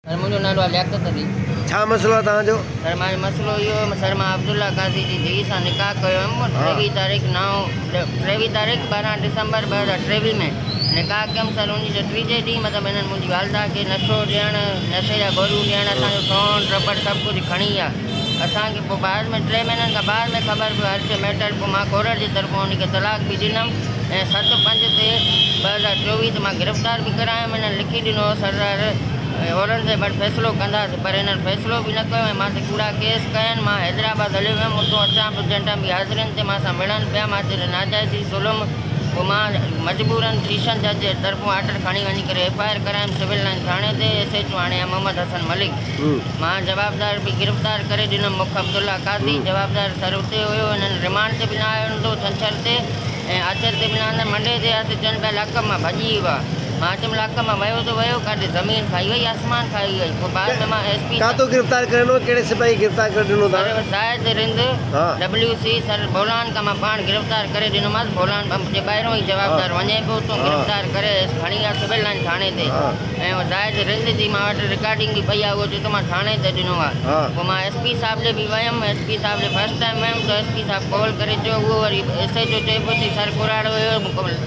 Sir मुझो नालो लियाकत अली। छा मसलो तव्हांजो? सर मां मसलो इहो सर मां अब्दुल्ला काज़ी जी धी सां निकाह कयो हुयमि 23 तारीख़ 12 दिसंबर 2023 में निकाह कयमि। सर उन जो टीजे ॾींहुं मतिलबु हिननि मुंहिंजी वालदा खे नशो ॾियणु नशे जा गोरियूं ॾियणु असांजो सोन रबड़ सभु कुझु खणी आहे। असांखे पोइ बाद में 3 महीननि खां बाद में ख़बर पियो हर मैटर पोइ मां कोर्ट जे तरफ़ां उनखे तलाक बि ॾिनमि ऐं 7/5 ते 2024 ते मां गिरफ़्तार बि करायमि। हिननि लिखी ॾिनो सरदार औरंगज़ेब वटि फ़ैसिलो कंदासीं पर हिननि फ़ैसिलो बि न कयो ऐं मां ते कूड़ा केस कया आहिनि। मां हैदराबाद हलियो वियुमि उतां अचां पियो जंटा बि हाज़िरनि ते मां सां मिलनि पिया मां ते नाजाइज़ी ज़ुल्म पोइ मां मजबूरन सेशन जज जे तरफ़ां ऑर्डर खणी वञी करे FIR करायमि सिविल लाइन थाणे ते SHO हाणे मोहम्मद हसन मलिक। मां जवाबदार बि गिरफ़्तार करे ॾिनमि मुख अब्दुल्ला काज़ी जवाबदार सर उते हुयो। हिननि रिमांड ते बि न आयो हूंदो छंछर ते ऐं आचर ते बि न मंडे ते आसे चवनि पिया लाक मां भॼी वियो आहे। मां चयमि लाक मां वियो त वियो काॾे ज़मीन खाई वई आसमान खाई वई। पोइ बाद में मां SP काथो गिरफ़्तार कयो? कहिड़े सिपाही गिरफ़्तार करे ॾिनो? सर शायद रिंद WC सर बोलान खां मां पाण गिरफ़्तार करे ॾिनोमांसि। बोलान जे ॿाहिरों ई जवाबदार वञे पियो तो गिरफ़्तार करे खणी विया सिविल लाइन थाणे ते ऐं शायद रिंद जी मां वटि रिकॉर्डिंग बि पई आहे उहो चयो त मां थाणे ते ॾिनो आहे। पोइ मां SP साहिब ॾे बि वियमि SP साहिब ॾे फस्ट टाइम वियमि त SP साहिब कॉल करे चयो उहो वरी SHO चए पियो थी सर कुराड़ो हुयो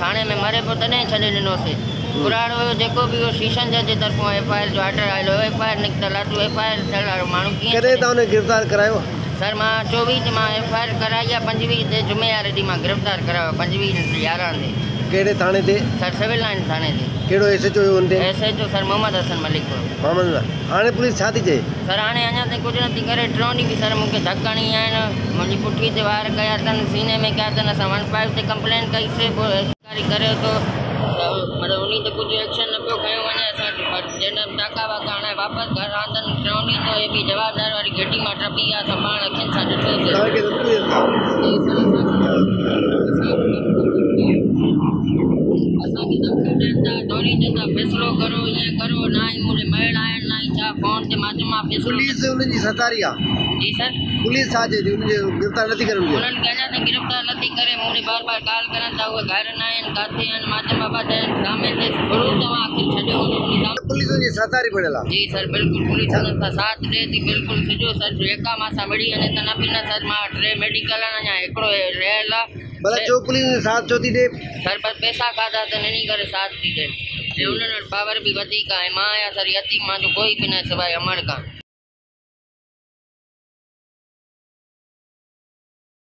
थाणे में मरे पियो तॾहिं छॾे ॾिनोसीं। कुराड़ो हुयो जेको बि हुयो शीशन जज जे तरफ़ां FIR जो ऑर्डर आयो हुयो FIR निकितल आहे तूं FIR थियल वारो माण्हू कीअं कॾहिं तव्हां उनखे गिरफ़्तार करायो? सर मां 24 ते मां FIR कराई आहे 25 ते जुमे वारे ॾींहुं मां गिरफ़्तार करायो 25/11 ते। कहिड़े थाणे ते? सर सिविल लाइन थाणे ते। कहिड़ो SHO हुयो उन ते? SHO sir Mohammad Hasan Malik Mohammad. हाणे पुलिस छा थी चए? सर हाणे अञा ताईं कुझु नथी करे। टियों ॾींहुं बि सर मूंखे धकणी आहिनि मुंहिंजी पुठी ते वार कया अथनि सीने में कया अथनि। असां 15 ते कंप्लेन कईसीं पोइ अधिकारी करे थो मतिलबु उन ते कुझु एक्शन न पियो खयो वञे। असां जॾहिं टाका वाका हाणे वापसि घर आंदनि 3 ॾींहं त हे बि जवाबदार वारी गेटी मां टपी आहे असां पाण अखियुनि सां ॾिठोसीं। असांखे धमकियूं ॾियनि था चोरी चवनि था फ़ैसिलो करो ईअं करो ना ई मुंहिंजे मेल आहिनि ना ई छा फ़ोन ते मां चयोमांसि फ़ैसिलो पुलिस उनजी सतारी आहे। जी सर पुलिस छा चए थी उनखे गिरफ़्तार नथी करे? उन्हनि खे अञा ताईं गिरफ़्तार नथी करे मूंखे बार बार कॉल करनि था उहे घर न आहिनि किथे आहिनि। मां चयो बाबा सामने ते थोरो तव्हां आख़िर छॾियो हूंदो। पुलिस उनजी सतारी पड़ियल आहे। जी सर बिल्कुलु पुलिस हुननि सां साथ ॾिए थी बिल्कुलु सिधो सर जेका मां सां मिली वञे त न बि न सर मां 3 मेडिकल आहिनि अञा हिकिड़ो रहियल आहे। भला छो पुलिस साथ छो थी ॾे? सर पर पैसा खाधा त इन करे साथ थी ॾे ऐं उन्हनि वटि पावर बि वधीक आहे। मां आहियां सर यतीम मां जो कोई बि न सवाइ अमर खां।